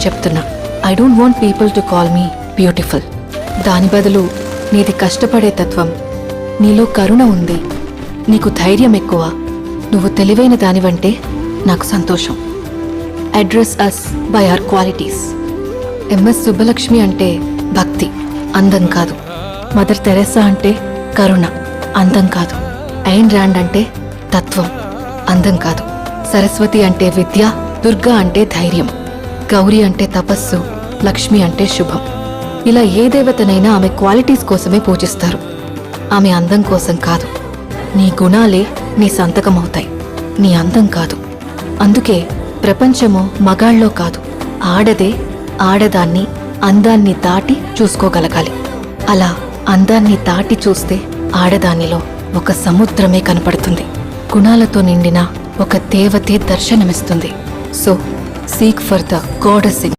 చెప్తున్నా. I don't want people to call me beautiful. దాని బదులు నీది కష్టపడే తత్వం, నీలో కరుణ ఉంది, నీకు ధైర్యం ఎక్కువ, నువ్వు తెలివైన దానివంటే నాకు సంతోషం. Address us by our qualities. M S Subbulakshmi అంటే భక్తి, అందం కాదు. మదర్ తెరెసా అంటే కరుణ, అందం కాదు. ఐన్ ర్యాండ్ అంటే తత్వం, అందం కాదు. సరస్వతి అంటే విద్య, దుర్గా అంటే ధైర్యం, గౌరీ అంటే తపస్సు, లక్ష్మి అంటే శుభం. ఇలా ఏ దేవతనైనా ఆమె క్వాలిటీస్ కోసమే పూజిస్తారు, ఆమె అందం కోసం కాదు. నీ గుణాలే నీ సంతకమవుతాయి, నీ అందం కాదు. అందుకే ప్రపంచము మగాళ్ళలో కాదు, ఆడదే ఆడదాన్ని అందాన్ని దాటి చూసుకోగలగాలి. అలా అందాన్ని దాటి చూస్తే ఆడదానిలో ఒక సముద్రమే కనపడుతుంది, గుణాలతో నిండిన ఒక దేవతే దర్శనమిస్తుంది. So seek for the goddess in